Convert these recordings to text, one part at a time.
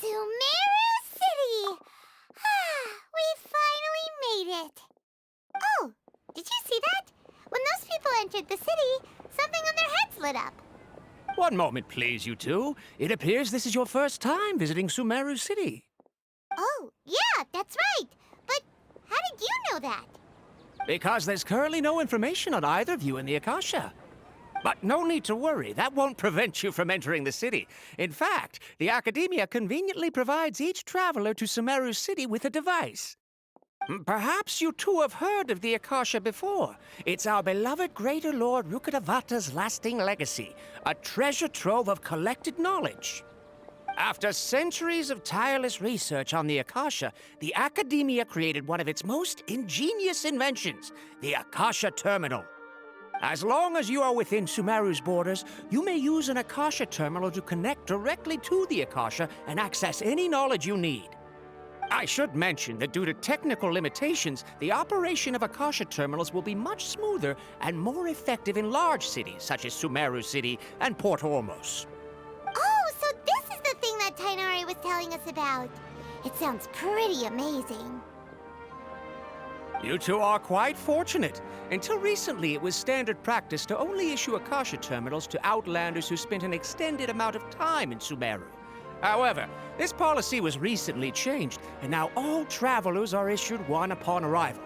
Sumero City! We finally made it! Oh, did you see that? When those people entered the city, something on their heads lit up. One moment, please, you two. It appears this is your first time visiting Sumeru City. Oh, yeah, that's right. But how did you know that? Because there's currently no information on either of you in the Akasha. But no need to worry, that won't prevent you from entering the city. In fact, the Academia conveniently provides each traveler to Sumeru City with a device. Perhaps you two have heard of the Akasha before. It's our beloved Greater Lord Rukkhadevata's lasting legacy, a treasure trove of collected knowledge. After centuries of tireless research on the Akasha, the Academia created one of its most ingenious inventions, the Akasha Terminal. As long as you are within Sumeru's borders, you may use an Akasha terminal to connect directly to the Akasha and access any knowledge you need. I should mention that due to technical limitations, the operation of Akasha terminals will be much smoother and more effective in large cities such as Sumeru City and Port Ormos. Oh, so this is the thing that Tainari was telling us about. It sounds pretty amazing. You two are quite fortunate. Until recently, it was standard practice to only issue Akasha terminals to outlanders who spent an extended amount of time in Sumeru. However, this policy was recently changed, and now all travelers are issued one upon arrival.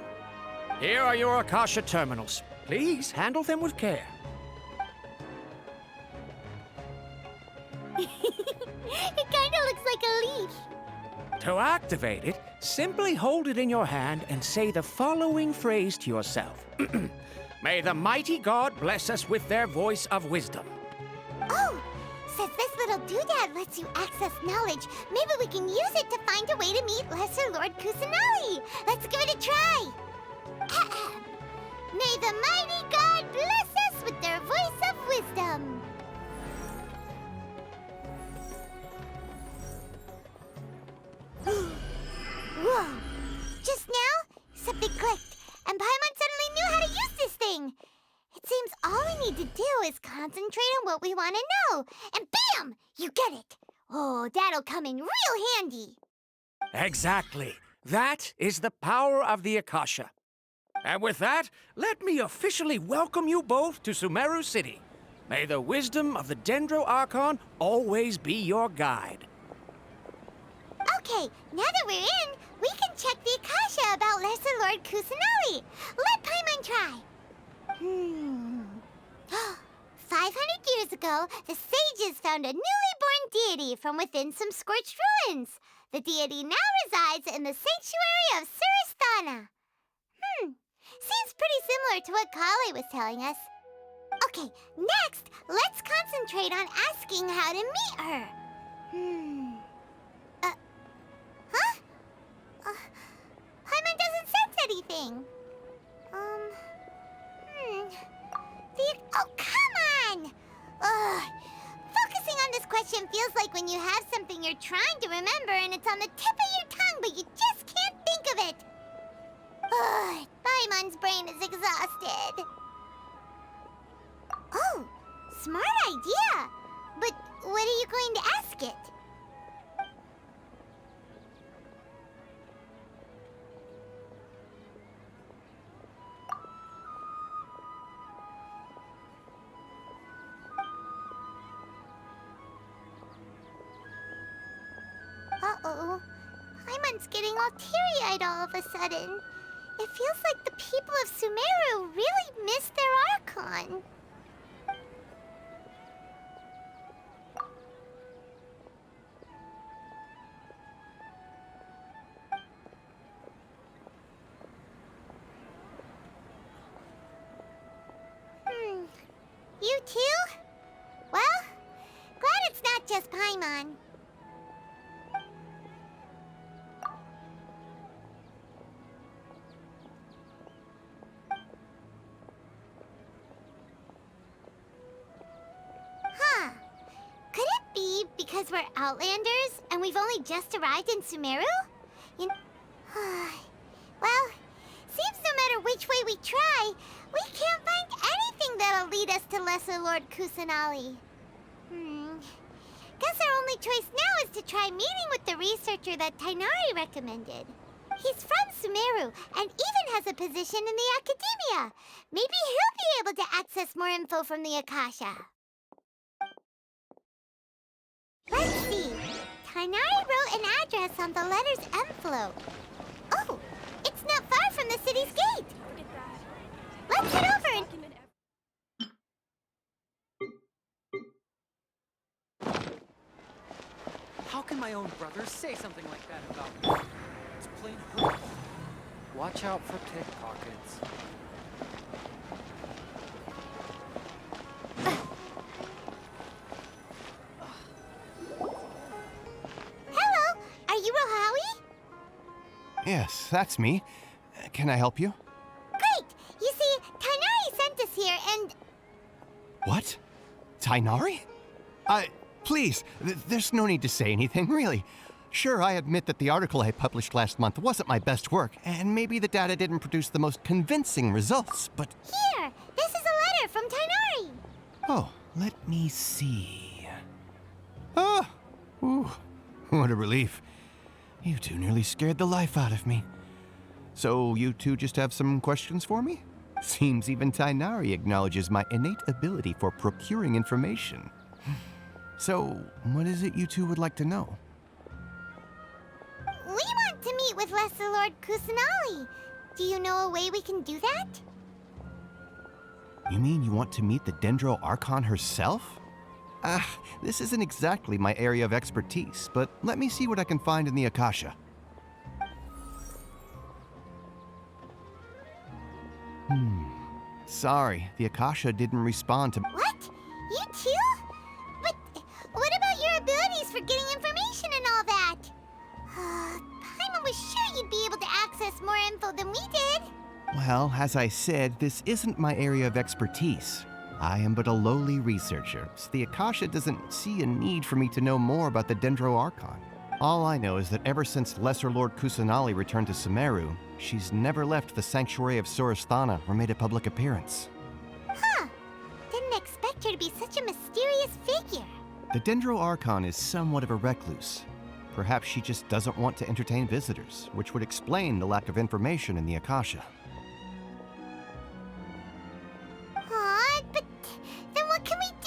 Here are your Akasha terminals. Please handle them with care. It kinda looks like a leaf. To activate it, simply hold it in your hand and say the following phrase to yourself. May the mighty God bless us with their voice of wisdom. Oh, since this little doodad lets you access knowledge, maybe we can use it to find a way to meet Lesser Lord Kusanali. Let's give it a try. May the mighty God bless us with their voice of wisdom. Whoa! Just now, something clicked, and Paimon suddenly knew how to use this thing. It seems all we need to do is concentrate on what we want to know, and bam! You get it. Oh, that'll come in real handy. Exactly. That is the power of the Akasha. And with that, let me officially welcome you both to Sumeru City. May the wisdom of the Dendro Archon always be your guide. Okay, now that we're in, we can check the Akasha about Lesser Lord Kusanali. Let Paimon try. 500 years ago, the sages found a newly born deity from within some scorched ruins. The deity now resides in the sanctuary of Surasthana. Seems pretty similar to what Kali was telling us. Okay, next, let's concentrate on asking how to meet her. Paimon doesn't sense anything. Oh, come on! Ugh. Focusing on this question feels like when you have something you're trying to remember and it's on the tip of your tongue, but you just can't think of it. Ugh, Paimon's brain is exhausted. Oh, smart idea. But what are you going to ask it? Uh-oh. Paimon's getting all teary-eyed all of a sudden. It feels like the people of Sumeru really miss their Archon. You too? Well, glad it's not just Paimon. because we're Outlanders and we've only just arrived in Sumeru? You well, seems no matter which way we try, we can't find anything that'll lead us to Lesser Lord Kusanali. Guess our only choice now is to try meeting with the researcher that Tainari recommended. He's from Sumeru and even has a position in the Academia. Maybe he'll be able to access more info from the Akasha. Let's see. Tainari wrote an address on the letter's envelope. Oh, it's not far from the city's gate. Let's head over and... How can my own brother say something like that about me? It's plain hurt. Watch out for pickpockets. Hello, are you Rohawi? Yes, that's me. Can I help you? Great! You see, Tainari sent us here and... What? Tainari? Please, there's no need to say anything, really. Sure, I admit that the article I published last month wasn't my best work, and maybe the data didn't produce the most convincing results, but... Here! This is a letter from Tainari! Oh, let me see... Oh! Ooh, what a relief. You two nearly scared the life out of me. So you two just have some questions for me? Seems even Tainari acknowledges my innate ability for procuring information. So, what is it you two would like to know? We want to meet with Lesser Lord Kusanali. Do you know a way we can do that? You mean you want to meet the Dendro Archon herself? This isn't exactly my area of expertise, but let me see what I can find in the Akasha. Sorry, the Akasha didn't respond to... What? You too? But what about your abilities for getting information and all that? Paimon was sure you'd be able to access more info than we did. Well, as I said, this isn't my area of expertise. I am but a lowly researcher, so the Akasha doesn't see a need for me to know more about the Dendro Archon. All I know is that ever since Lesser Lord Kusanali returned to Sumeru, she's never left the Sanctuary of Sorasthana or made a public appearance. Huh. Didn't expect her to be such a mysterious figure. The Dendro Archon is somewhat of a recluse. Perhaps she just doesn't want to entertain visitors, which would explain the lack of information in the Akasha. Aw, but then what can we do?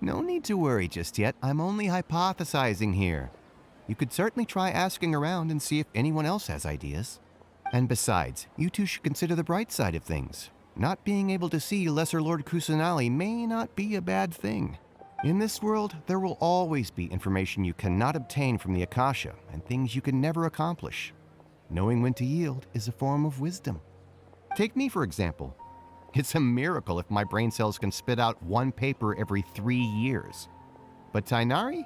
No need to worry just yet. I'm only hypothesizing here. You could certainly try asking around and see if anyone else has ideas. And besides, you two should consider the bright side of things. Not being able to see Lesser Lord Kusanali may not be a bad thing. In this world, there will always be information you cannot obtain from the Akasha and things you can never accomplish. Knowing when to yield is a form of wisdom. Take me, for example. It's a miracle if my brain cells can spit out one paper every 3 years. But Tainari?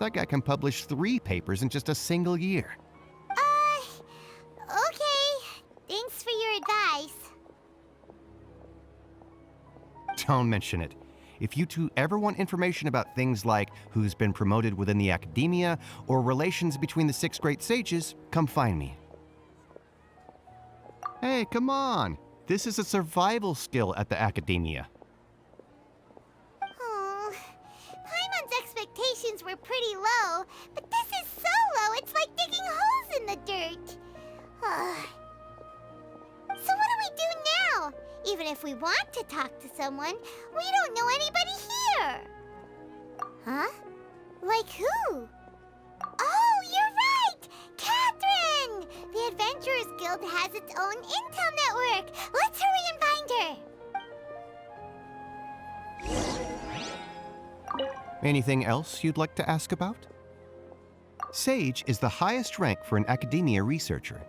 That guy can publish 3 papers in just a single year. Okay. Thanks for your advice. Don't mention it. If you two ever want information about things like who's been promoted within the Academia or relations between the 6 great sages, come find me. Hey, come on! This is a survival skill at the Academia. Oh, Paimon's expectations were pretty low, but this is so low it's like digging holes in the dirt. So what do we do now? Even if we want to talk to someone, we don't know anybody here. Huh? Like who? Oh, you're right! Catherine! The Adventurers Guild has its own intel network. Let's hurry and find her. Anything else you'd like to ask about? Sage is the highest rank for an academia researcher.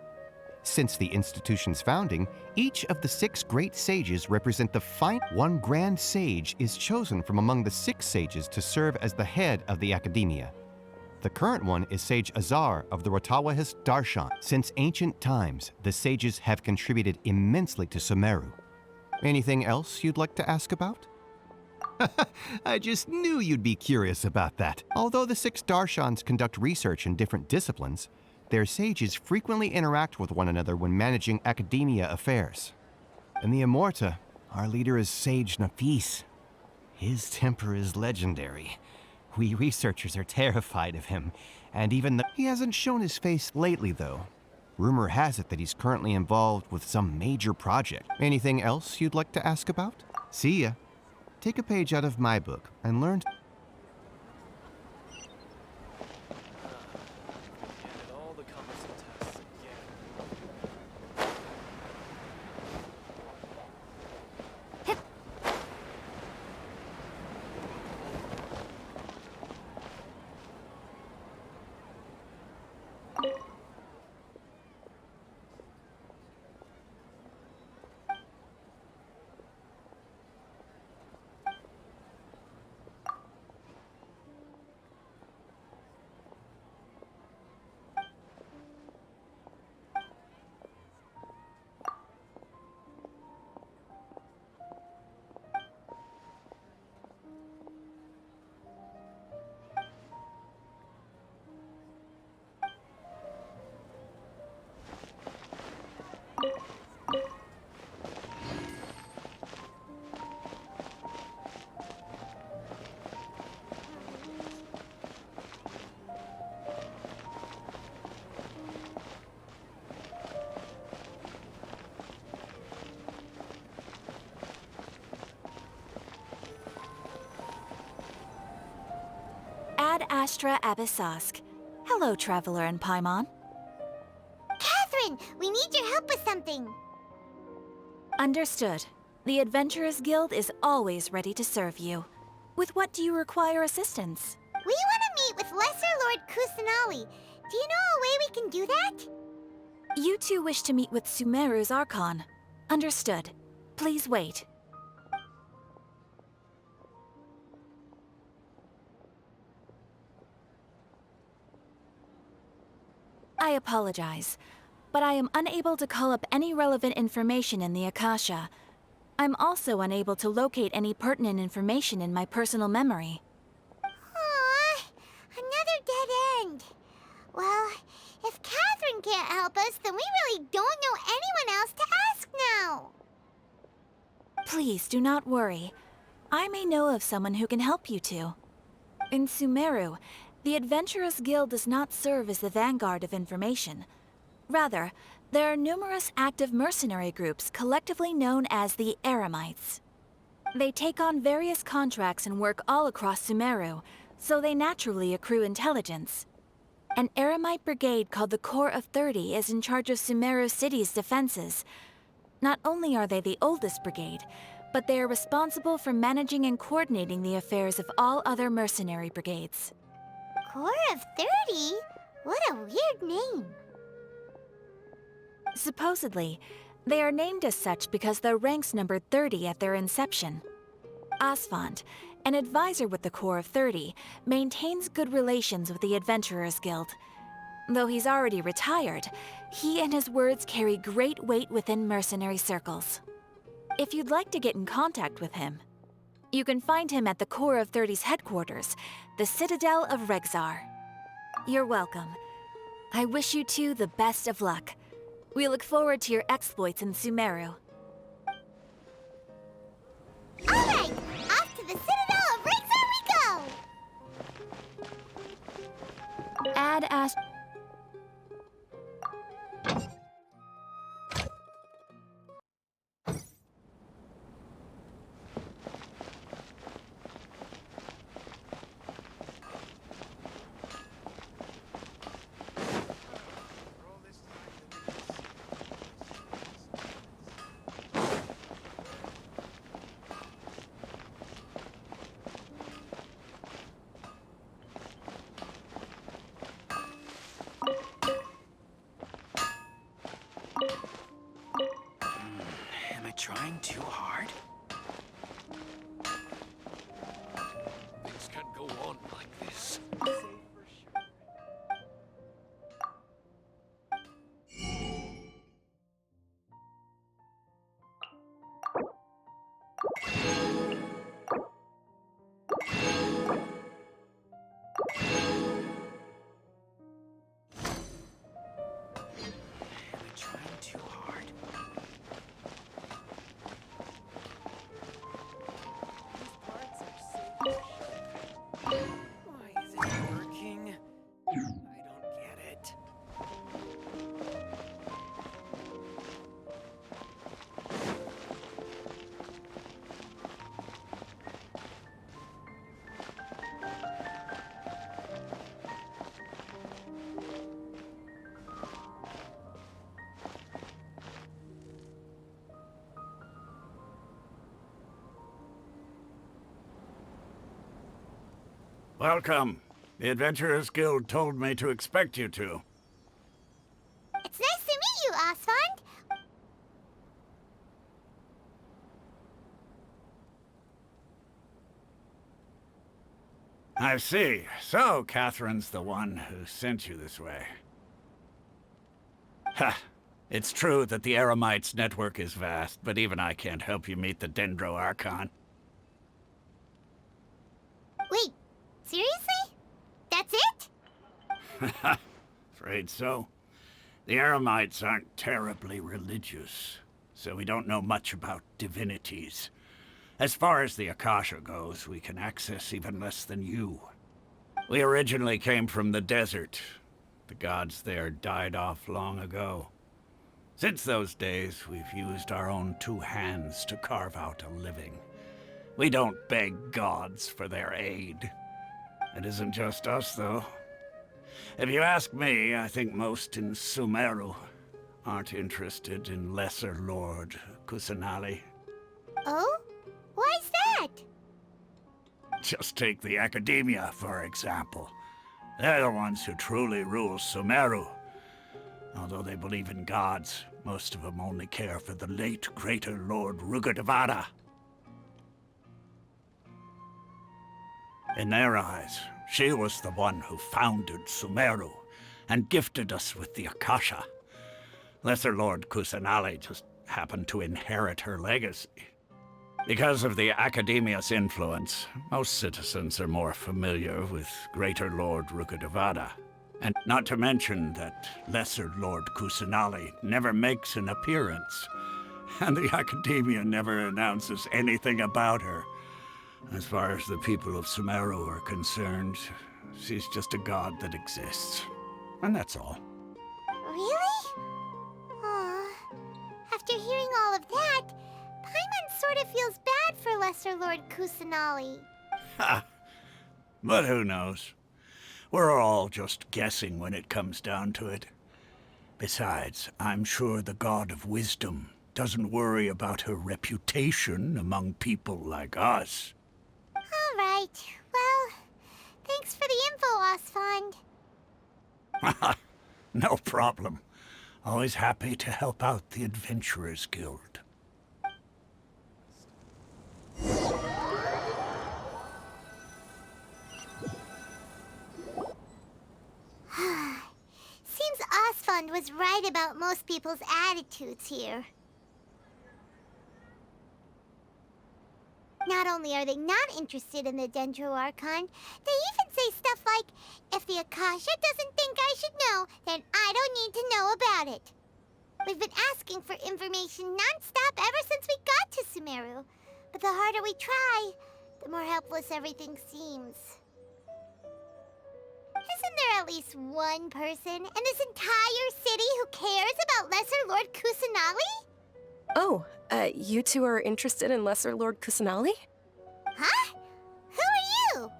Since the institution's founding, each of the 6 great sages represent the one grand sage is chosen from among the 6 sages to serve as the head of the academia. The current one is Sage Azar of the Rotawahist Darshan. Since ancient times, the sages have contributed immensely to Sumeru. Anything else you'd like to ask about? I just knew you'd be curious about that. Although the 6 Darshans conduct research in different disciplines, their sages frequently interact with one another when managing academia affairs. In the Immorta, our leader is Sage Nafis. His temper is legendary. We researchers are terrified of him, and even though he hasn't shown his face lately, though. Rumor has it that he's currently involved with some major project. Anything else you'd like to ask about? See ya. Take a page out of my book and learn. All the cumbersome tests again. Ad Astra Abyssosk. Hello, Traveler and Paimon. Catherine, we need your help with something. Understood. The Adventurers Guild is always ready to serve you. With what do you require assistance? We want to meet with Lesser Lord Kusanali. Do you know a way we can do that? You two wish to meet with Sumeru's Archon. Understood. Please wait. I apologize, but I am unable to call up any relevant information in the Akasha. I'm also unable to locate any pertinent information in my personal memory. Aww, another dead end. Well, if Catherine can't help us, then we really don't know anyone else to ask now. Please do not worry. I may know of someone who can help you two. In Sumeru, the Adventurers Guild does not serve as the vanguard of information. Rather, there are numerous active mercenary groups collectively known as the Eremites. They take on various contracts and work all across Sumeru, so they naturally accrue intelligence. An Eremite brigade called the Corps of 30 is in charge of Sumeru City's defenses. Not only are they the oldest brigade, but they are responsible for managing and coordinating the affairs of all other mercenary brigades. Corps of 30? What a weird name. Supposedly, they are named as such because their ranks numbered 30 at their inception. Asfand, an advisor with the Corps of 30, maintains good relations with the Adventurers Guild. Though he's already retired, he and his words carry great weight within mercenary circles. If you'd like to get in contact with him, you can find him at the Corps of 30's headquarters, the Citadel of Regzar. You're welcome. I wish you two the best of luck. We look forward to your exploits in Sumeru. All right, off to the Citadel of Regzar we go! Ad Ast... Am I trying too hard? Things can't go on like this. Welcome. The Adventurers Guild told me to expect you two. It's nice to meet you, Oswald. I see. So, Catherine's the one who sent you this way. Ha! It's true that the Eremites' network is vast, but even I can't help you meet the Dendro Archon. Wait, seriously? That's it? Afraid so. The Eremites aren't terribly religious, so we don't know much about divinities. As far as the Akasha goes, we can access even less than you. We originally came from the desert. The gods there died off long ago. Since those days, we've used our own two hands to carve out a living. We don't beg gods for their aid. It isn't just us, though. If you ask me, I think most in Sumeru aren't interested in Lesser Lord Kusanali. Oh? Why's that? Just take the Academia, for example. They're the ones who truly rule Sumeru. Although they believe in gods, most of them only care for the late Greater Lord Rugadavada. In their eyes, she was the one who founded Sumeru and gifted us with the Akasha. Lesser Lord Kusanali just happened to inherit her legacy. Because of the Academia's influence, most citizens are more familiar with Greater Lord Rugadavada. And not to mention that Lesser Lord Kusanali never makes an appearance, and the Academia never announces anything about her. As far as the people of Sumeru are concerned, she's just a god that exists. And that's all. Really? Aw. After hearing all of that, Paimon sort of feels bad for Lesser Lord Kusanali. Ha! But who knows? We're all just guessing when it comes down to it. Besides, I'm sure the God of Wisdom doesn't worry about her reputation among people like us. All right. Well, thanks for the info, Osfond. No problem. Always happy to help out the Adventurers Guild. Seems Osfond was right about most people's attitudes here. Not only are they not interested in the Dendro Archon, they even say stuff like, if the Akasha doesn't think I should know, then I don't need to know about it. We've been asking for information non-stop ever since we got to Sumeru. But the harder we try, the more helpless everything seems. Isn't there at least one person in this entire city who cares about Lesser Lord Kusanali? Oh, you two are interested in Lesser Lord Kusanali? Huh? Who are you?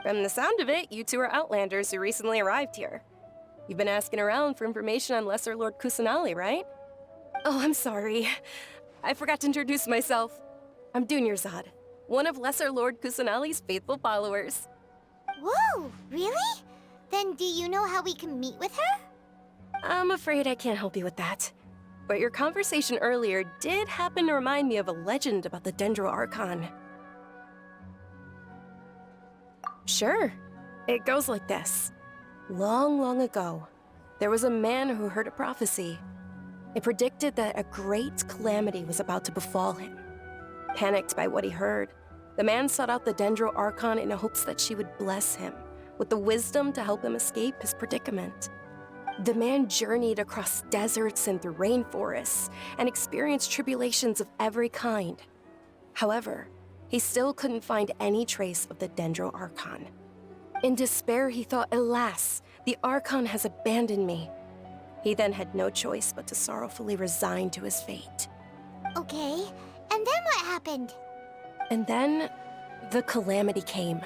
From the sound of it, you two are Outlanders who recently arrived here. You've been asking around for information on Lesser Lord Kusanali, right? Oh, I'm sorry. I forgot to introduce myself. I'm Dunьярзадой, one of Lesser Lord Kusanali's faithful followers. Whoa, really? Then do you know how we can meet with her? I'm afraid I can't help you with that. But your conversation earlier did happen to remind me of a legend about the Dendro Archon. Sure. It goes like this. Long, long ago, there was a man who heard a prophecy. It predicted that a great calamity was about to befall him. Panicked by what he heard, the man sought out the Dendro Archon in hopes that she would bless him with the wisdom to help him escape his predicament. The man journeyed across deserts and through rainforests and experienced tribulations of every kind. However, he still couldn't find any trace of the Dendro Archon. In despair, he thought, alas, the Archon has abandoned me. He then had no choice but to sorrowfully resign to his fate. Okay, and then what happened? And then, the calamity came.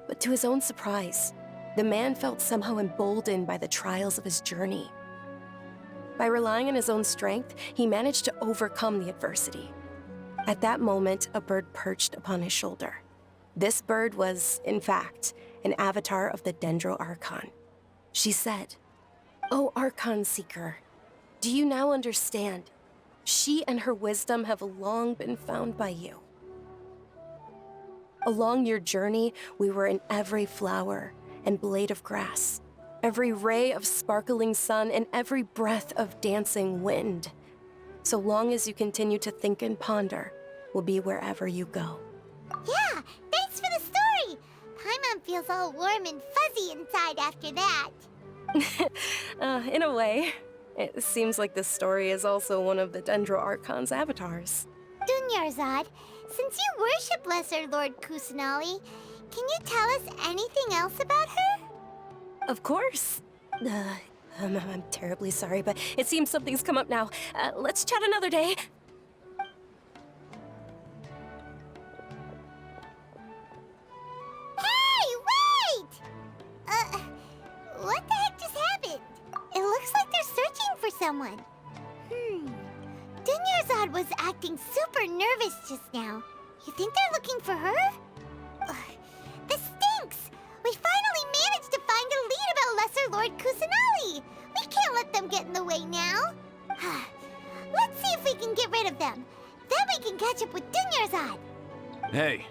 But to his own surprise, the man felt somehow emboldened by the trials of his journey. By relying on his own strength, he managed to overcome the adversity. At that moment, a bird perched upon his shoulder. This bird was, in fact, an avatar of the Dendro Archon. She said, "O Archon Seeker, do you now understand? She and her wisdom have long been found by you. Along your journey, we were in every flower and blade of grass, every ray of sparkling sun, and every breath of dancing wind. So long as you continue to think and ponder, we'll be wherever you go." Yeah, thanks for the story. Paimon feels all warm and fuzzy inside after that. In a way. It seems like this story is also one of the Dendro Archon's avatars. Dуньярзадой, since you worship Lesser Lord Kusanali, can you tell us anything else about her? Of course. I'm terribly sorry, but it seems something's come up now. Let's chat another day. Hey, wait! What the heck just happened? It looks like they're searching for someone. Dуньярзадой was acting super nervous just now. You think they're looking for her? This stinks! We finally managed to find a lead about Lesser Lord Kusanali! We can't let them get in the way now. Let's see if we can get rid of them. Then we can catch up with Dуньярзадой. Hey,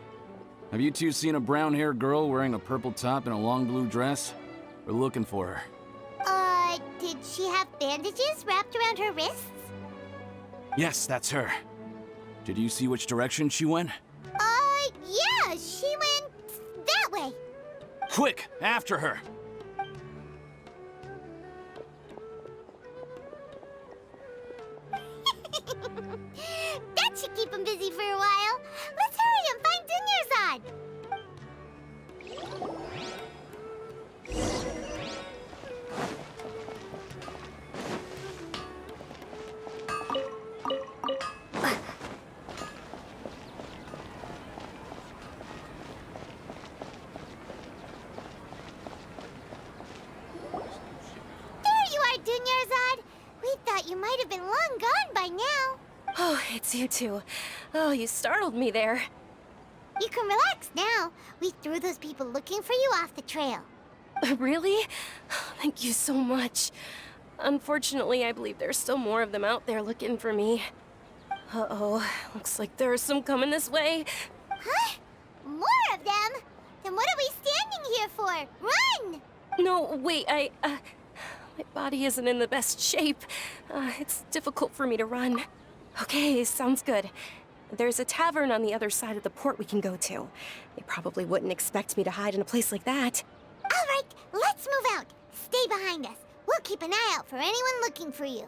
have you two seen a brown-haired girl wearing a purple top and a long blue dress? We're looking for her. Did she have bandages wrapped around her wrists? Yes, that's her. Did you see which direction she went? Yeah, she went that way. Quick, after her! That should keep him busy for a while. Let's hurry and find Dуньярзадой. Dunьярзадой, we thought you might have been long gone by now. Oh, it's you two. Oh, you startled me there. You can relax now. We threw those people looking for you off the trail. Really? Thank you so much. Unfortunately, I believe there's still more of them out there looking for me. Uh-oh, looks like there's some coming this way. Huh? More of them? Then what are we standing here for? Run! No, wait, my body isn't in the best shape. It's difficult for me to run. Okay, sounds good. There's a tavern on the other side of the port we can go to. They probably wouldn't expect me to hide in a place like that. All right, let's move out. Stay behind us. We'll keep an eye out for anyone looking for you.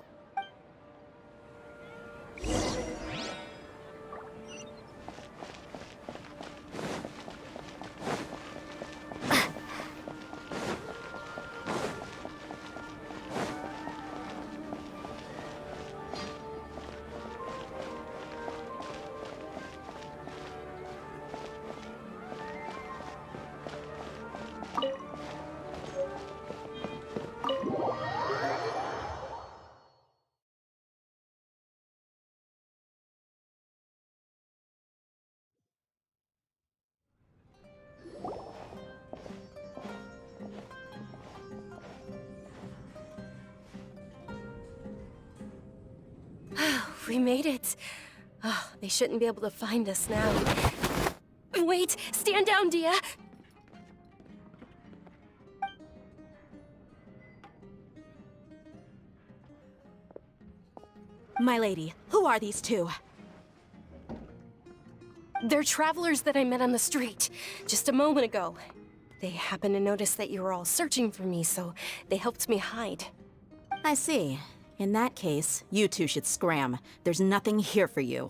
We made it. Oh, they shouldn't be able to find us now. Wait! Stand down, Dia! My lady, who are these two? They're travelers that I met on the street just a moment ago. They happened to notice that you were all searching for me, so they helped me hide. I see. In that case, you two should scram. There's nothing here for you.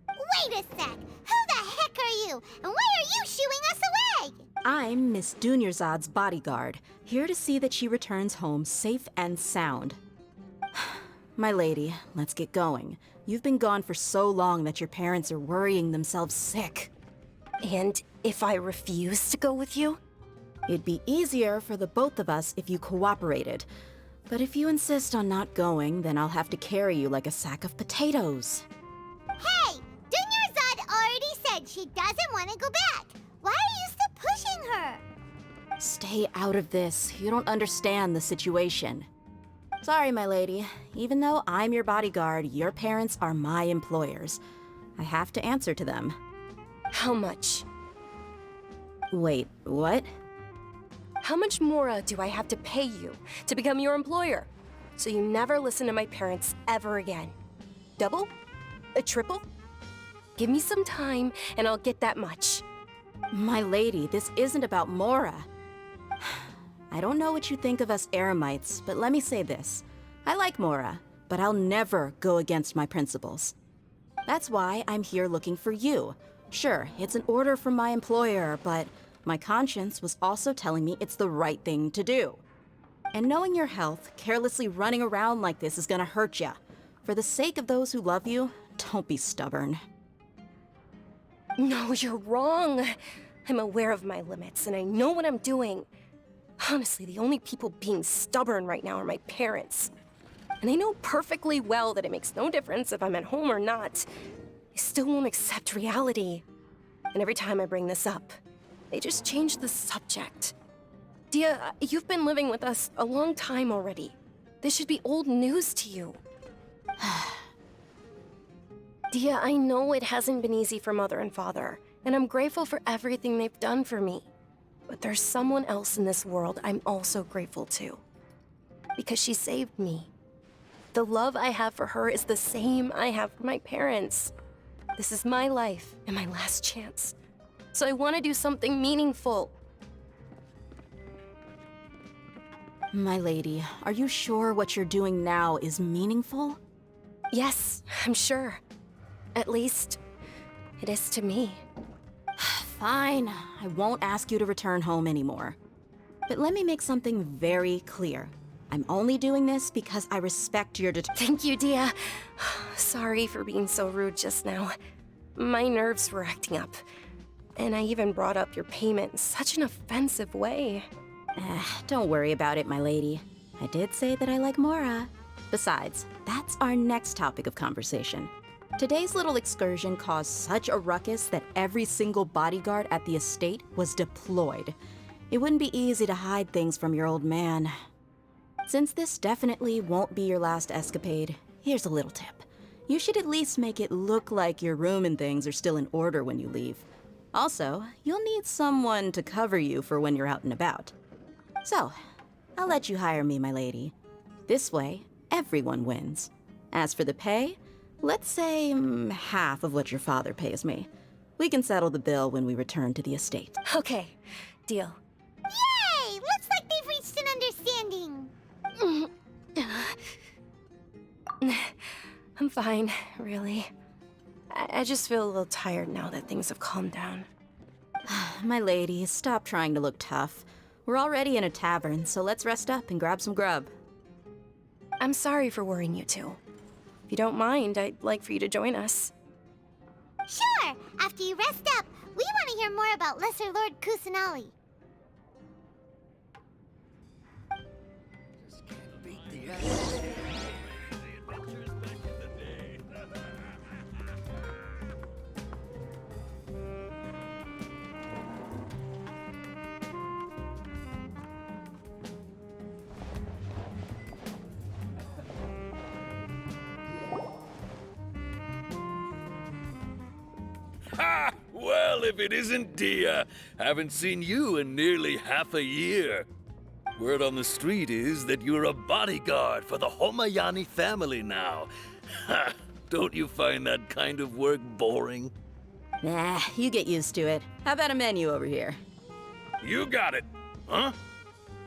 Wait a sec! Who the heck are you? And why are you shooing us away? I'm Miss Dуньярзадой's bodyguard, here to see that she returns home safe and sound. My lady, let's get going. You've been gone for so long that your parents are worrying themselves sick. And if I refuse to go with you? It'd be easier for the both of us if you cooperated. But if you insist on not going, then I'll have to carry you like a sack of potatoes. Hey! Dуньярзадой already said she doesn't want to go back. Why stay out of this. You don't understand the situation. Sorry, my lady. Even though I'm your bodyguard, your parents are my employers. I have to answer to them. How much? Wait, what? How much more do I have to pay you to become your employer? So you never listen to my parents ever again. Double? A triple? Give me some time and I'll get that much. My lady, this isn't about Mora. I don't know what you think of us Eremites, but let me say this. I like Mora, but I'll never go against my principles. That's why I'm here looking for you. Sure, it's an order from my employer, but my conscience was also telling me it's the right thing to do. And knowing your health, carelessly running around like this is gonna hurt ya. For the sake of those who love you, don't be stubborn. No, you're wrong. I'm aware of my limits and I know what I'm doing. Honestly, the only people being stubborn right now are my parents. And I know perfectly well that it makes no difference if I'm at home or not. They still won't accept reality. And every time I bring this up, they just change the subject. Dia, you've been living with us a long time already. This should be old news to you. Dia, I know it hasn't been easy for Mother and Father, and I'm grateful for everything they've done for me. But there's someone else in this world I'm also grateful to. Because she saved me. The love I have for her is the same I have for my parents. This is my life and my last chance. So I want to do something meaningful. My lady, are you sure what you're doing now is meaningful? Yes, I'm sure. At least, it is to me. Fine, I won't ask you to return home anymore. But let me make something very clear. I'm only doing this because I respect your Thank you, Dia. Sorry for being so rude just now. My nerves were acting up. And I even brought up your payment in such an offensive way. Don't worry about it, my lady. I did say that I like Mora. Besides, that's our next topic of conversation. Today's little excursion caused such a ruckus that every single bodyguard at the estate was deployed. It wouldn't be easy to hide things from your old man. Since this definitely won't be your last escapade, here's a little tip. You should at least make it look like your room and things are still in order when you leave. Also, you'll need someone to cover you for when you're out and about. So, I'll let you hire me, my lady. This way, everyone wins. As for the pay, let's say half of what your father pays me. We can settle the bill when we return to the estate. Okay, deal. Yay! Looks like they've reached an understanding. I'm fine, really. I just feel a little tired now that things have calmed down. My lady, stop trying to look tough. We're already in a tavern, so let's rest up and grab some grub. I'm sorry for worrying you two. If you don't mind, I'd like for you to join us. Sure! After you rest up, we want to hear more about Lesser Lord Kusanali. Ha! Well, if it isn't Dia, haven't seen you in nearly half a year. Word on the street is that you're a bodyguard for the Homayani family now. Ha! Don't you find that kind of work boring? Nah, you get used to it. How about a menu over here? You got it. Huh?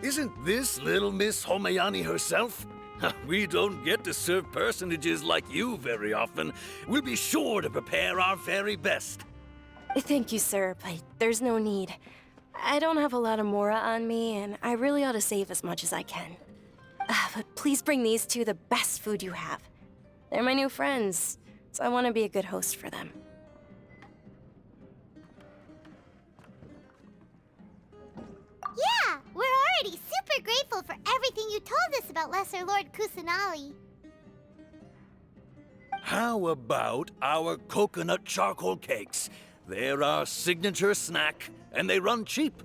Isn't this little Miss Homayani herself? We don't get to serve personages like you very often. We'll be sure to prepare our very best. Thank you, sir, but there's no need. I don't have a lot of Mora on me, and I really ought to save as much as I can. But please bring these two the best food you have. They're my new friends, so I want to be a good host for them. Yeah, we're already super grateful for everything you told us about Lesser Lord Kusanali. How about our coconut charcoal cakes? They're our signature snack, and they run cheap.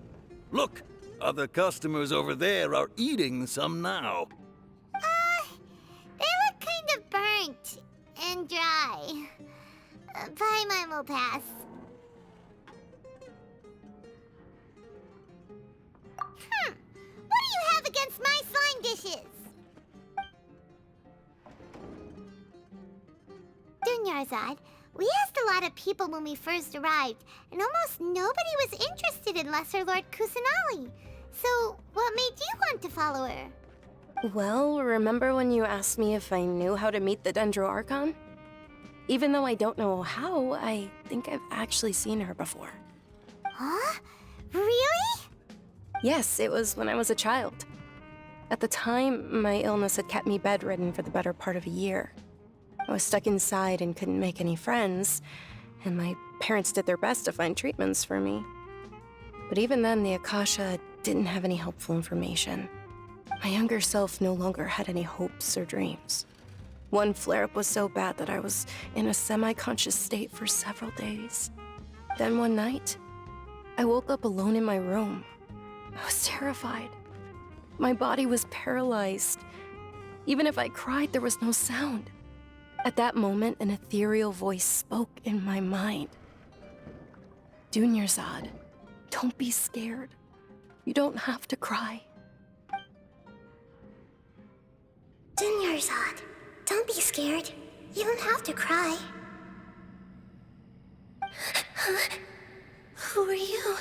Look, Other customers over there are eating some now. They look kind of burnt and dry. Paimon will pass. What do you have against my slime dishes? Dunьярзадой, we asked a lot of people when we first arrived, and almost nobody was interested in Lesser Lord Kusanali. So, what made you want to follow her? Well, remember when you asked me if I knew how to meet the Dendro-Archon? Even though I don't know how, I think I've actually seen her before. Huh? Really? Yes, it was when I was a child. At the time, my illness had kept me bedridden for the better part of a year. I was stuck inside and couldn't make any friends, and my parents did their best to find treatments for me. But even then, the Akasha didn't have any helpful information. My younger self no longer had any hopes or dreams. One flare-up was so bad that I was in a semi-conscious state for several days. Then one night, I woke up alone in my room. I was terrified. My body was paralyzed. Even if I cried, there was no sound. At that moment, an ethereal voice spoke in my mind. Dunьярзадой, don't be scared. You don't have to cry. Dunьярзadой, don't be scared. You don't have to cry. Who are you?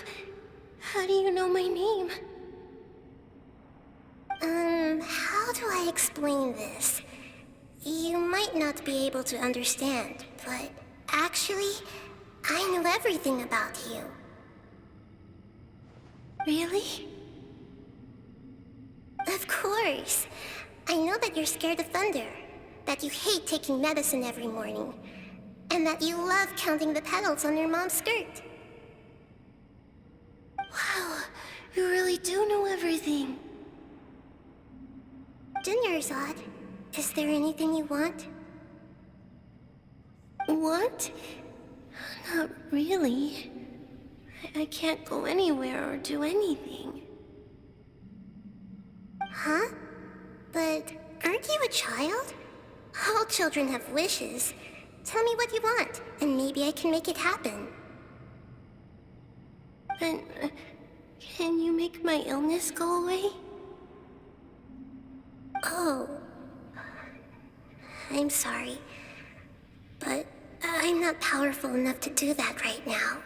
How do you know my name? How do I explain this? You might not be able to understand, but actually, I know everything about you. Really? Of course. I know that you're scared of thunder, that you hate taking medicine every morning, and that you love counting the petals on your mom's skirt. Wow, you really do know everything. Dunьярзadой, is there anything you want? Want? Not really. I can't go anywhere or do anything. Huh? But aren't you a child? All children have wishes. Tell me what you want, and maybe I can make it happen. And can you make my illness go away? Oh. I'm sorry. But I'm not powerful enough to do that right now.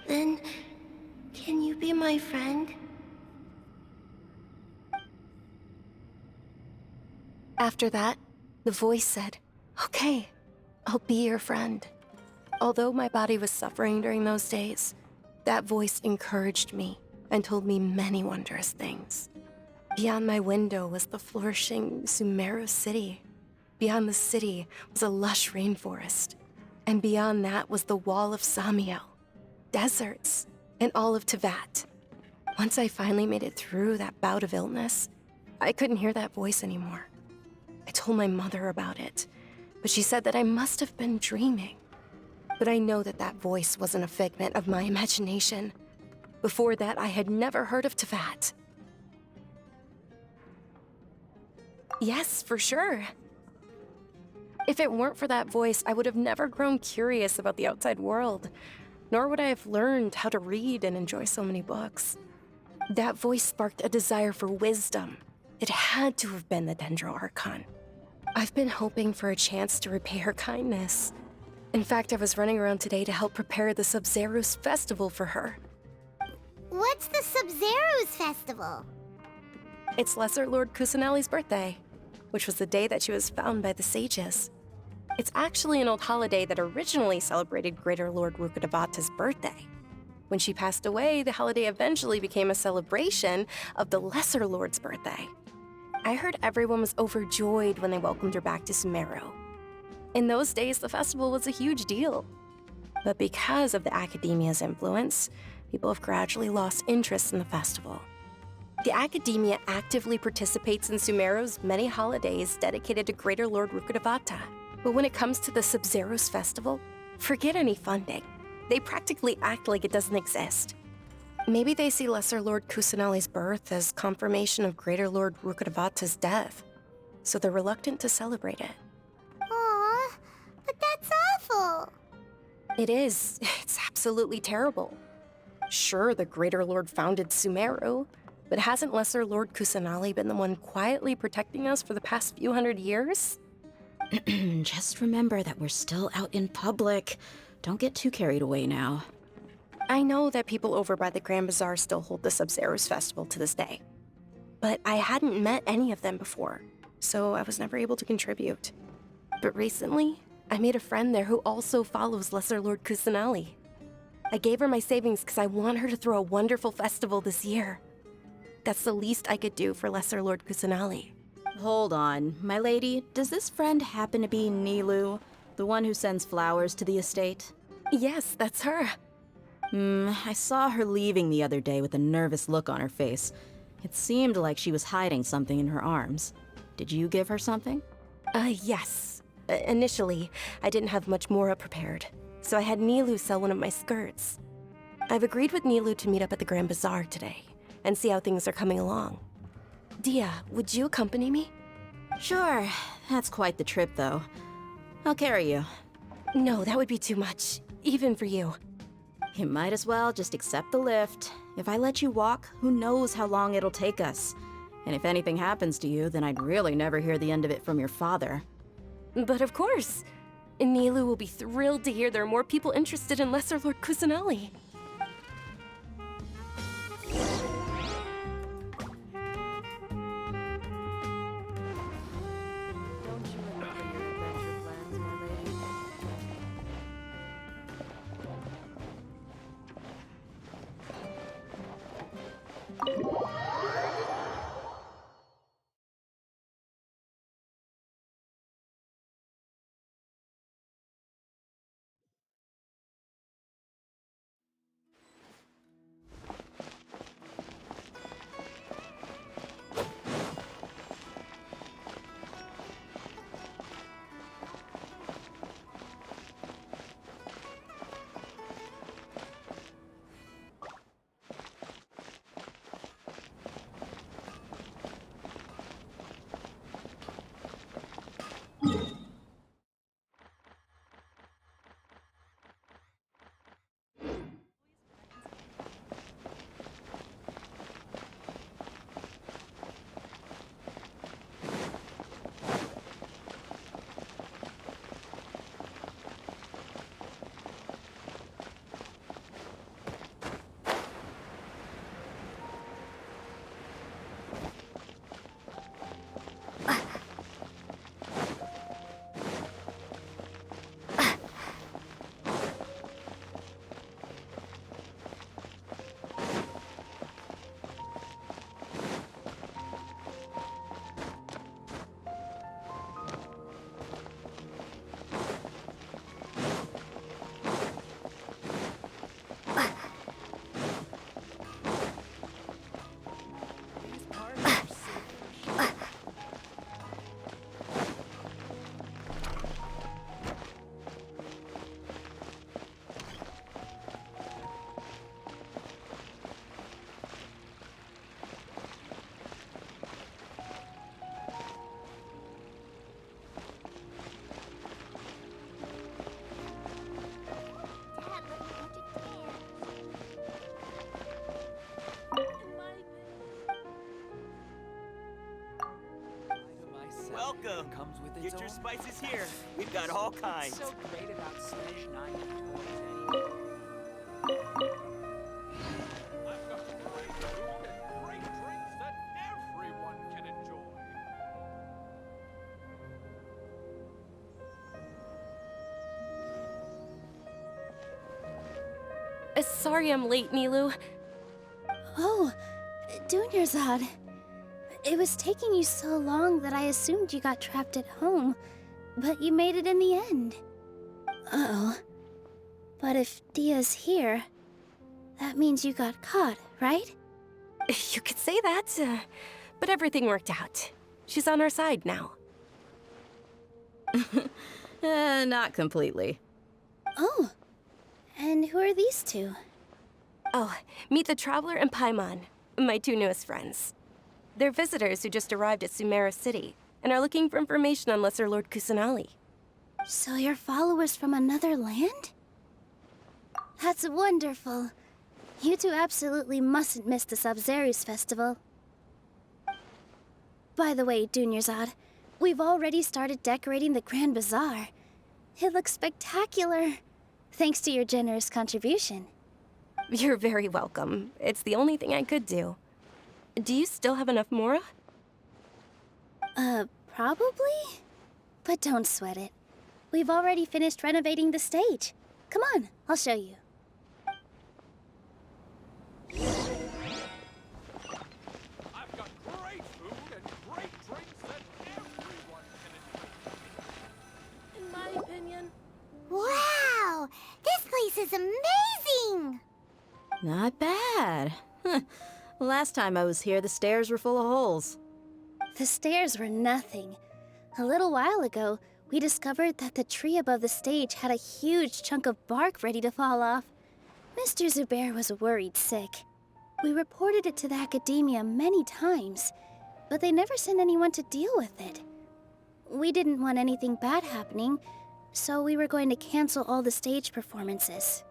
Then, can you be my friend? After that, the voice said, "Okay, I'll be your friend." Although my body was suffering during those days, that voice encouraged me and told me many wondrous things. Beyond my window was the flourishing Sumero city. Beyond the city was a lush rainforest. And beyond that was the wall of Samiel, deserts, and all of Teyvat. Once I finally made it through that bout of illness, I couldn't hear that voice anymore. I told my mother about it, but she said that I must have been dreaming. But I know that that voice wasn't a figment of my imagination. Before that, I had never heard of Teyvat. Yes, for sure. If it weren't for that voice, I would have never grown curious about the outside world, nor would I have learned how to read and enjoy so many books. That voice sparked a desire for wisdom. It had to have been the Dendro-Archon. I've been hoping for a chance to repay her kindness. In fact, I was running around today to help prepare the Sub-Zero's festival for her. What's the Sub-Zero's festival? It's Lesser Lord Kusanali's birthday, which was the day that she was found by the sages. It's actually an old holiday that originally celebrated Greater Lord Rukkhadevata's birthday. When she passed away, the holiday eventually became a celebration of the Lesser Lord's birthday. I heard everyone was overjoyed when they welcomed her back to Sumero. In those days, the festival was a huge deal. But because of the Academia's influence, people have gradually lost interest in the festival. The Academia actively participates in Sumero's many holidays dedicated to Greater Lord Rukkhadevata. But when it comes to the Sub-Zero's festival, forget any funding. They practically act like it doesn't exist. Maybe they see Lesser Lord Kusanali's birth as confirmation of Greater Lord Rukkhadevata's death, so they're reluctant to celebrate it. Aw, but that's awful. It is. It's absolutely terrible. Sure, the Greater Lord founded Sumeru, but hasn't Lesser Lord Kusanali been the one quietly protecting us for the past few hundred years? Just remember that we're still out in public. Don't get too carried away now. I know that people over by the Grand Bazaar still hold the Sub-Zero's festival to this day, but I hadn't met any of them before, so I was never able to contribute. But recently, I made a friend there who also follows Lesser Lord Kusanali. I gave her my savings because I want her to throw a wonderful festival this year. That's the least I could do for Lesser Lord Kusanali. Hold on, my lady. Does this friend happen to be Nilou, the one who sends flowers to the estate? Yes, that's her. I saw her leaving the other day with a nervous look on her face. It seemed like she was hiding something in her arms. Did you give her something? Yes. Initially, I didn't have much more prepared, so I had Nilou sell one of my skirts. I've agreed with Nilou to meet up at the Grand Bazaar today, and see how things are coming along. Dia, would you accompany me? Sure. That's quite the trip, though. I'll carry you. No, that would be too much, even for you. You might as well just accept the lift. If I let you walk, who knows how long it'll take us. And if anything happens to you, then I'd really never hear the end of it from your father. But of course. Nilou will be thrilled to hear there are more people interested in Lesser Lord Kusanali. Welcome. Comes with its Get your own spices here. We've got all kinds. So great about Smash 9. I've got great food and great drinks that everyone can enjoy. Sorry I'm late, Nilou. Oh, Dunьярзадой. It was taking you so long that I assumed you got trapped at home, but you made it in the end. Uh-oh. But if Dia's here, that means you got caught, right? You could say that, but everything worked out. She's on our side now. Not completely. Oh, and who are these two? Oh, meet the Traveler and Paimon, my two newest friends. They're visitors who just arrived at Sumera City and are looking for information on Lesser Lord Kusanali. So you're followers from another land? That's wonderful. You two absolutely mustn't miss the Sabzeruz festival. By the way, Dunьярзадой, we've already started decorating the Grand Bazaar. It looks spectacular, thanks to your generous contribution. You're very welcome. It's the only thing I could do. Do you still have enough mora? Probably? But don't sweat it. We've already finished renovating the stage. Come on, I'll show you. I've got great food and great drinks that everyone can enjoy. In my opinion. Wow! This place is amazing! Not bad. Last time I was here, the stairs were full of holes. The stairs were nothing. A little while ago, we discovered that the tree above the stage had a huge chunk of bark ready to fall off. Mr. Zubair was worried sick. We reported it to the academia many times, but they never sent anyone to deal with it. We didn't want anything bad happening, so we were going to cancel all the stage performances.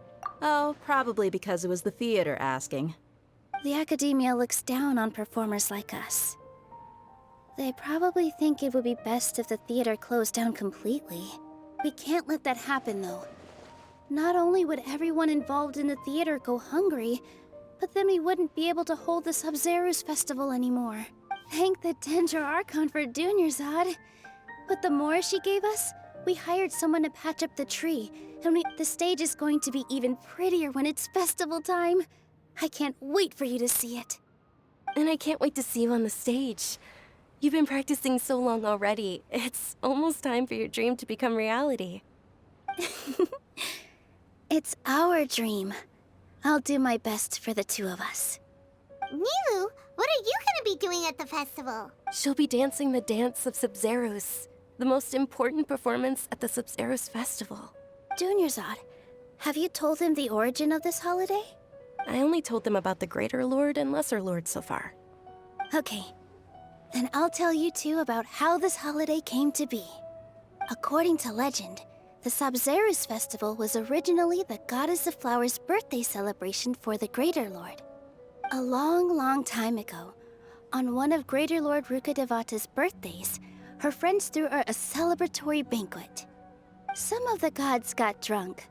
Oh, probably because it was the theater asking. The academia looks down on performers like us. They probably think it would be best if the theater closed down completely. We can't let that happen, though. Not only would everyone involved in the theater go hungry, but then we wouldn't be able to hold the Sabzeruz festival anymore. Thank the Dendro Archon for Dunьярзадой. But the more she gave us, we hired someone to patch up the tree, and the stage is going to be even prettier when it's festival time. I can't wait for you to see it. And I can't wait to see you on the stage. You've been practicing so long already. It's almost time for your dream to become reality. It's our dream. I'll do my best for the two of us. Nilou, what are you gonna be doing at the festival? She'll be dancing the dance of Sabzeruz, the most important performance at the Sabzeruz festival. Dunьярзадой, have you told them the origin of this holiday? I only told them about the Greater Lord and Lesser Lord so far. Okay. Then I'll tell you two about how this holiday came to be. According to legend, the Sabzeruz festival was originally the Goddess of Flowers' birthday celebration for the Greater Lord. A long, long time ago, on one of Greater Lord Rukkhadevata's birthdays, her friends threw her a celebratory banquet. Some of the gods got drunk.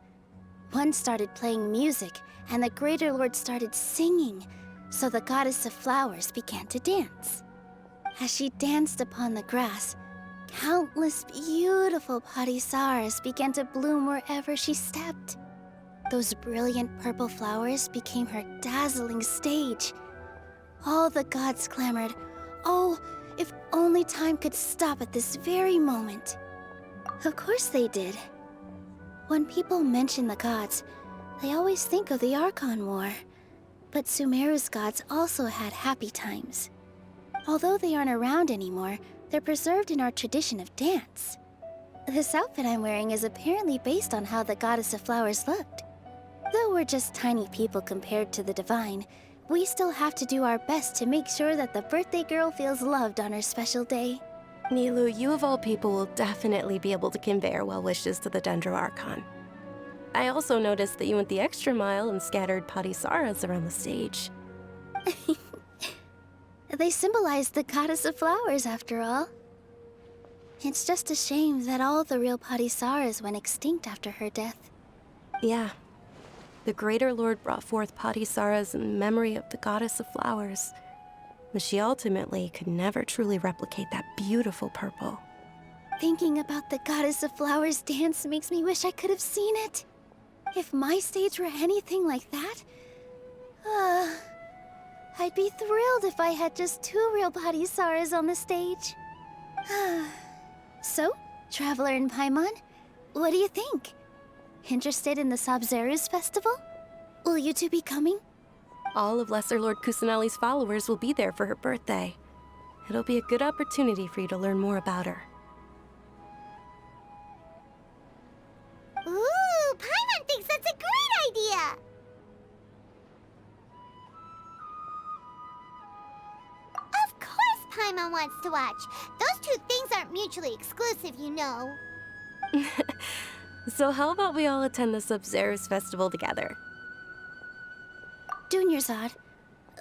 One started playing music, and the Greater Lord started singing, so the Goddess of Flowers began to dance. As she danced upon the grass, countless beautiful parisaras began to bloom wherever she stepped. Those brilliant purple flowers became her dazzling stage. All the gods clamored, "Oh, if only time could stop at this very moment." Of course they did. When people mention the gods, they always think of the Archon War. But Sumeru's gods also had happy times. Although they aren't around anymore, they're preserved in our tradition of dance. This outfit I'm wearing is apparently based on how the Goddess of Flowers looked. Though we're just tiny people compared to the Divine, we still have to do our best to make sure that the birthday girl feels loved on her special day. Nilou, you of all people will definitely be able to convey our well wishes to the Dendro Archon. I also noticed that you went the extra mile and scattered parisaras around the stage. They symbolize the Goddess of Flowers, after all. It's just a shame that all the real parisaras went extinct after her death. Yeah. The Greater Lord brought forth parisaras in memory of the Goddess of Flowers, but she ultimately could never truly replicate that beautiful purple. Thinking about the Goddess of Flowers dance makes me wish I could have seen it. If my stage were anything like that, I'd be thrilled if I had just 2 real parisaras on the stage. So, Traveler and Paimon, what do you think? Interested in the Sabzeruz festival? Will you two be coming? All of Lesser Lord Kusanali's followers will be there for her birthday. It'll be a good opportunity for you to learn more about her. Ooh, Paimon thinks that's a great idea! Paimon wants to watch. Those two things aren't mutually exclusive, you know. So how about we all attend the Sub-Zero's festival together? Dunьярзadой,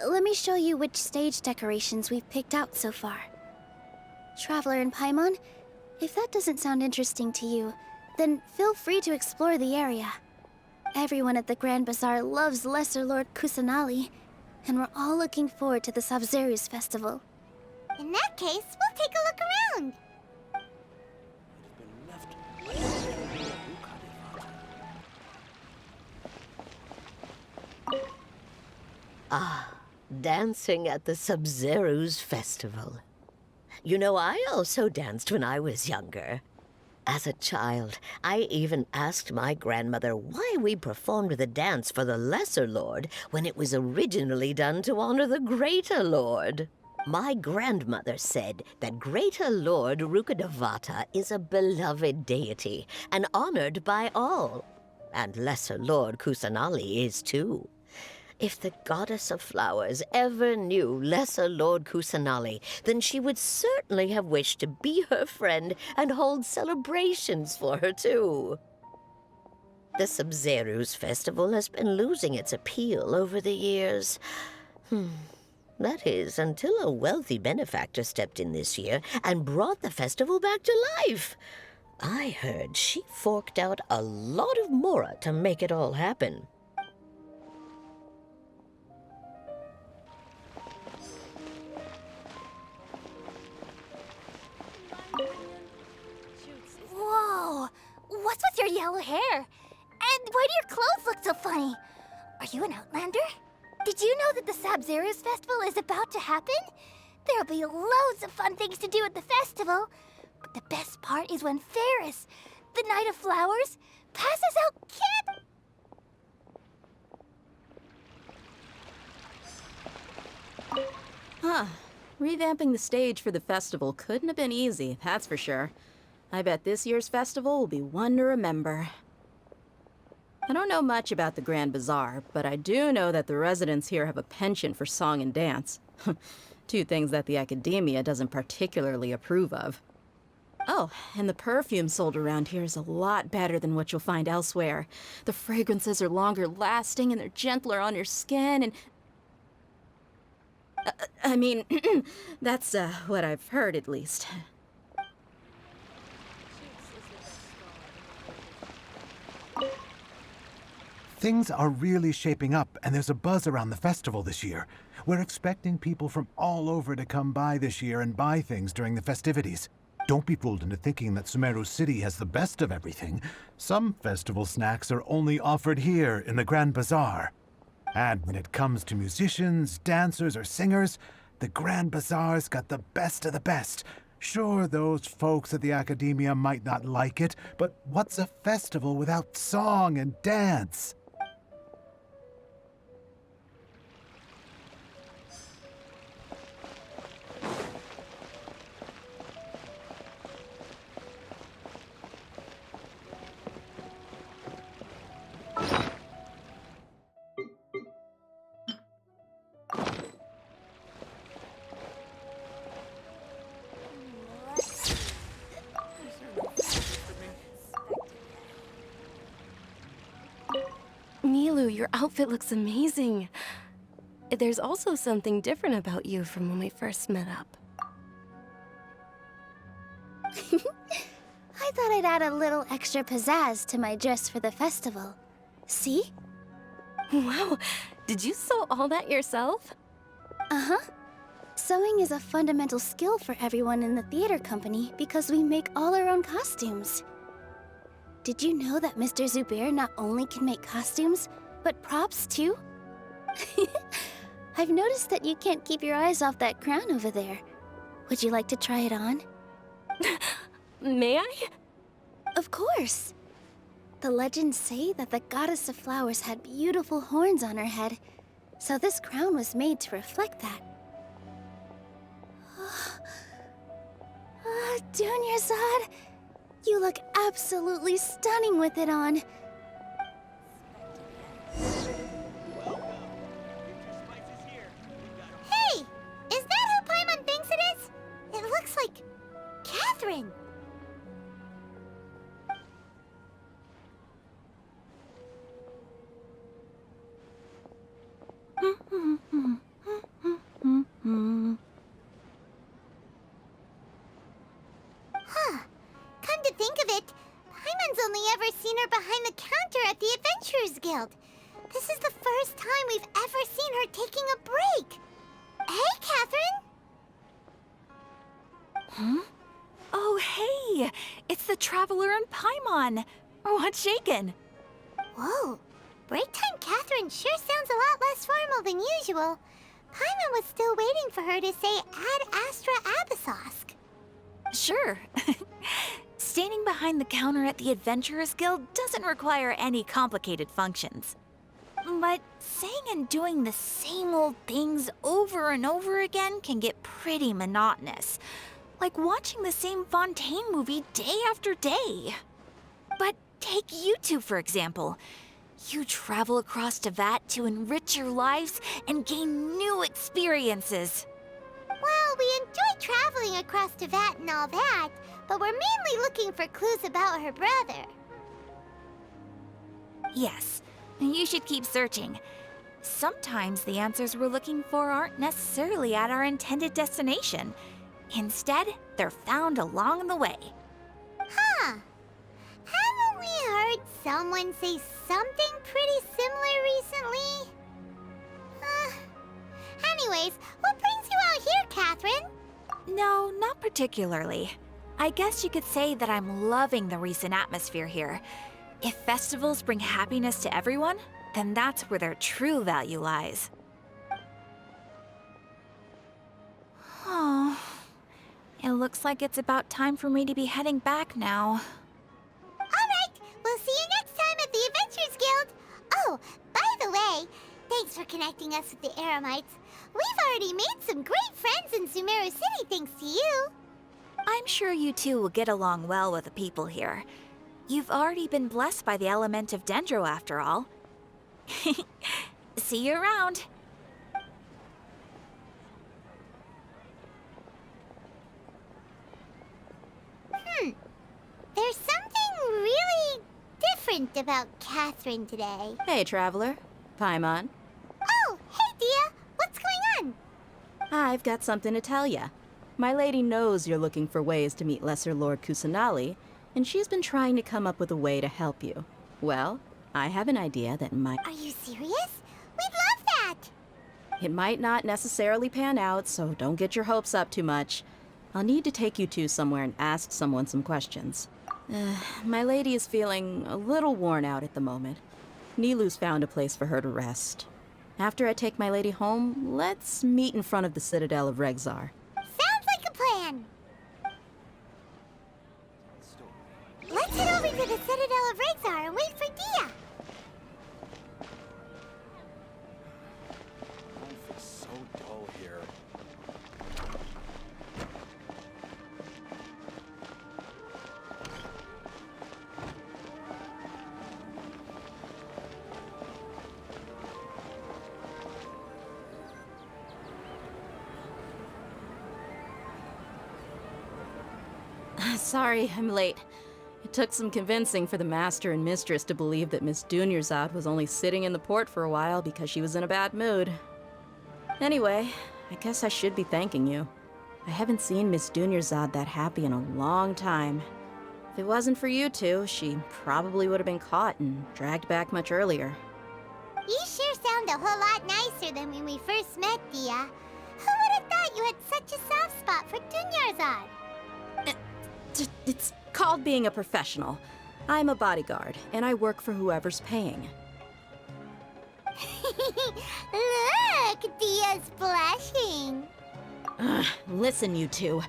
let me show you which stage decorations we've picked out so far. Traveler and Paimon, if that doesn't sound interesting to you, then feel free to explore the area. Everyone at the Grand Bazaar loves Lesser Lord Kusanali, and we're all looking forward to the Sub-Zero's festival. In that case, we'll take a look around. Ah, dancing at the Sub-Zero's festival. You know, I also danced when I was younger. As a child, I even asked my grandmother why we performed the dance for the Lesser Lord when it was originally done to honor the Greater Lord. My grandmother said that Greater Lord Rukkhadevata is a beloved deity and honored by all. And Lesser Lord Kusanali is too. If the goddess of flowers ever knew Lesser Lord Kusanali, then she would certainly have wished to be her friend and hold celebrations for her too. The Sub-Zero's festival has been losing its appeal over the years. That is, until a wealthy benefactor stepped in this year and brought the festival back to life. I heard she forked out a lot of mora to make it all happen. Whoa! What's with your yellow hair? And why do your clothes look so funny? Are you an Outlander? Did you know that the Sub-Zero's festival is about to happen? There'll be loads of fun things to do at the festival. But the best part is when Ferris, the Knight of Flowers, passes out candy. Huh. Revamping the stage for the festival couldn't have been easy, that's for sure. I bet this year's festival will be one to remember. I don't know much about the Grand Bazaar, but I do know that the residents here have a penchant for song and dance. Two things that the academia doesn't particularly approve of. Oh, and the perfume sold around here is a lot better than what you'll find elsewhere. The fragrances are longer lasting and they're gentler on your skin and... I mean, that's what I've heard at least. Things are really shaping up, and there's a buzz around the festival this year. We're expecting people from all over to come by this year and buy things during the festivities. Don't be fooled into thinking that Sumeru City has the best of everything. Some festival snacks are only offered here in the Grand Bazaar. And when it comes to musicians, dancers, or singers, the Grand Bazaar's got the best of the best. Sure, those folks at the academia might not like it, but what's a festival without song and dance? Nilou, your outfit looks amazing. There's also something different about you from when we first met up. I thought I'd add a little extra pizzazz to my dress for the festival. See? Wow, did you sew all that yourself? Uh-huh. Sewing is a fundamental skill for everyone in the theater company because we make all our own costumes. Did you know that Mr. Zubair not only can make costumes, but props too? I've noticed that you can't keep your eyes off that crown over there. Would you like to try it on? May I? Of course. The legends say that the goddess of flowers had beautiful horns on her head, so this crown was made to reflect that. Dunьярзадой, you look absolutely stunning with it on. Hey! Is that who Paimon thinks it is? seen her behind the counter at the Adventurers Guild. This is the first time we've ever seen her taking a break. Hey, Catherine! Huh? Oh, hey! It's the Traveler and Paimon! What's shaken? Whoa. Break time Catherine sure sounds a lot less formal than usual. Paimon was still waiting for her to say Ad Astra Abyssosk. Sure. Standing behind the counter at the Adventurers Guild doesn't require any complicated functions. But saying and doing the same old things over and over again can get pretty monotonous. Like watching the same Fontaine movie day after day. But take you two, for example. You travel across Tevat to enrich your lives and gain new experiences. Well, we enjoy traveling across Tevat and all that, but we're mainly looking for clues about her brother. Yes, you should keep searching. Sometimes the answers we're looking for aren't necessarily at our intended destination. Instead, they're found along the way. Huh. Haven't we heard someone say something pretty similar recently? Anyways, what brings you out here, Catherine? No, not particularly. I guess you could say that I'm loving the recent atmosphere here. If festivals bring happiness to everyone, then that's where their true value lies. Oh, it looks like it's about time for me to be heading back now. Alright, we'll see you next time at the Adventurers Guild. Oh, by the way, thanks for connecting us with the Eremites. We've already made some great friends in Sumeru City thanks to you. I'm sure you two will get along well with the people here. You've already been blessed by the element of Dendro after all. See you around. There's something really different about Catherine today. Hey, Traveler. Paimon. Oh, hey, Dia. What's going on? I've got something to tell ya. My lady knows you're looking for ways to meet Lesser Lord Kusanali, and she's been trying to come up with a way to help you. Well, I have an idea that might... Are you serious? We'd love that! It might not necessarily pan out, so don't get your hopes up too much. I'll need to take you two somewhere and ask someone some questions. My lady is feeling a little worn out at the moment. Nilu's found a place for her to rest. After I take my lady home, let's meet in front of the Citadel of Regzar. Sounds like a plan! Let's head over to the Citadel of Regzar and wait for Dia! Life is so dull here. Sorry, I'm late. It took some convincing for the master and mistress to believe that Miss Dуньярзадой was only sitting in the port for a while because she was in a bad mood. Anyway, I guess I should be thanking you. I haven't seen Miss Dуньярзадой that happy in a long time. If it wasn't for you two, she probably would have been caught and dragged back much earlier. You sure sound a whole lot nicer than when we first met, Dia. Who would have thought you had such a soft spot for Dуньярзадой? It's called being a professional. I'm a bodyguard, and I work for whoever's paying. Look, Dia's blushing. Listen, you two.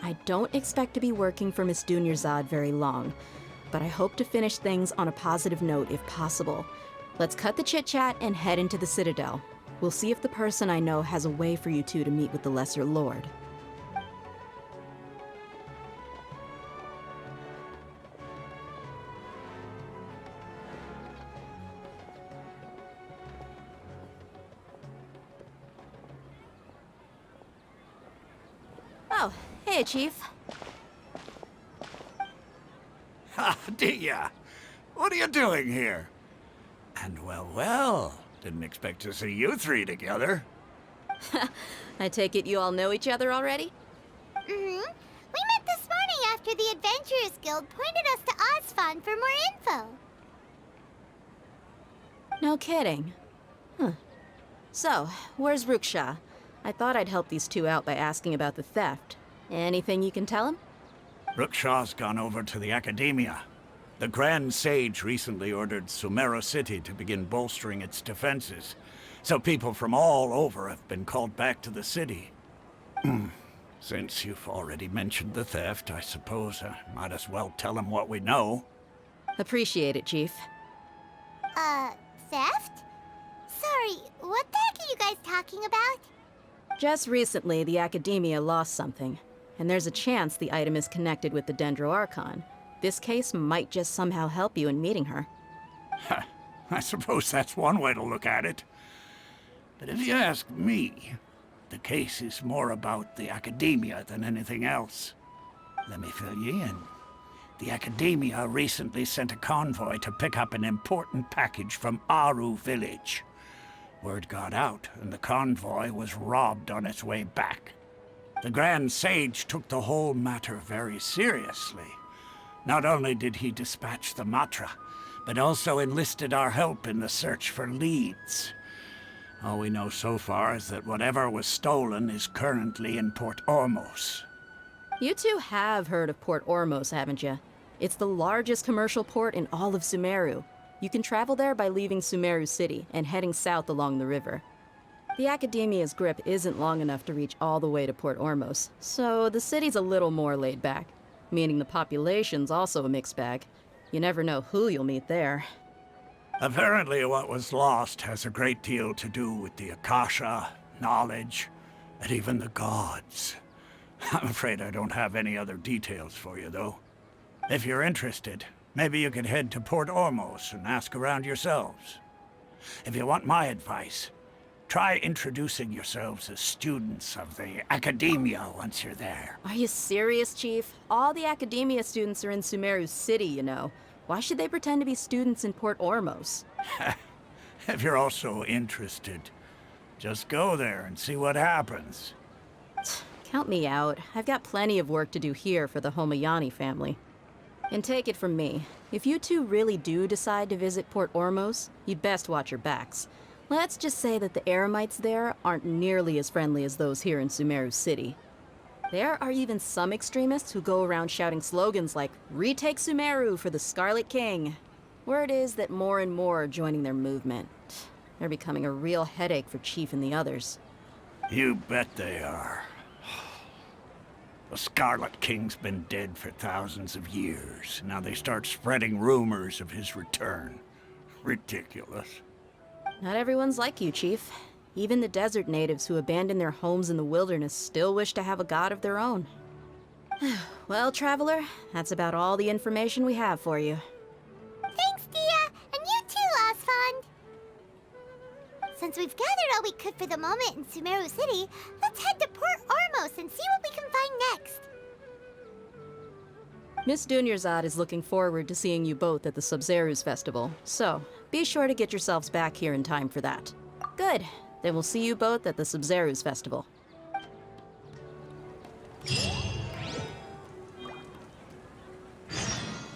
I don't expect to be working for Miss Dуньярзадой very long, but I hope to finish things on a positive note if possible. Let's cut the chit-chat and head into the Citadel. We'll see if the person I know has a way for you two to meet with the Lesser Lord. Oh, hey, Chief. Ha, Dia! What are you doing here? And well, didn't expect to see you three together. I take it you all know each other already? Mm-hmm. We met this morning after after the Adventurers Guild pointed us to Osfon for more info. No kidding. Huh. So, where's Ruksha? I thought I'd help these two out by asking about the theft. Anything you can tell him? Ruksha's gone over to the Academia. The Grand Sage recently ordered Sumera City to begin bolstering its defenses, so people from all over have been called back to the city. Since you've already mentioned the theft, I suppose I might as well tell him what we know. Appreciate it, Chief. Theft? Sorry, what the heck are you guys talking about? Just recently, the Academia lost something, and there's a chance the item is connected with the Dendro Archon. This case might just somehow help you in meeting her. I suppose that's one way to look at it. But if you ask me, the case is more about the Academia than anything else. Let me fill you in. The Academia recently sent a convoy to pick up an important package from Aru village. Word got out, and the convoy was robbed on its way back. The Grand Sage took the whole matter very seriously. Not only did he dispatch the Matra, but also enlisted our help in the search for leads. All we know so far is that whatever was stolen is currently in Port Ormos. You two have heard of Port Ormos, haven't you? It's the largest commercial port in all of Sumeru. You can travel there by leaving Sumeru City and heading south along the river. The Academia's grip isn't long enough to reach all the way to Port Ormos, so the city's a little more laid back, meaning the population's also a mixed bag. You never know who you'll meet there. Apparently what was lost has a great deal to do with the Akasha, knowledge, and even the gods. I'm afraid I don't have any other details for you, though. If you're interested, maybe you could head to Port Ormos and ask around yourselves. If you want my advice, try introducing yourselves as students of the Academia once you're there. Are you serious, Chief? All the Academia students are in Sumeru City, you know. Why should they pretend to be students in Port Ormos? If you're also interested, just go there and see what happens. Count me out. I've got plenty of work to do here for the Homayani family. And take it from me, if you two really do decide to visit Port Ormos, you'd best watch your backs. Let's just say that the Eremites there aren't nearly as friendly as those here in Sumeru City. There are even some extremists who go around shouting slogans like, "Retake Sumeru for the Scarlet King." Word is that more and more are joining their movement. They're becoming a real headache for Chief and the others. You bet they are. The Scarlet King's been dead for thousands of years. Now they start spreading rumors of his return. Ridiculous. Not everyone's like you, Chief. Even the desert natives who abandoned their homes in the wilderness still wish to have a god of their own. Well, Traveler, that's about all the information we have for you. Thanks, Dia, and you too, Osfond. Since we've gathered all we could for the moment in Sumeru City, let's head to Port Ormos and see what we can find next. Miss Dunьярзадой is looking forward to seeing you both at the Sub-Zeru's festival, so be sure to get yourselves back here in time for that. Good. Then we'll see you both at the Sub-Zeru's festival.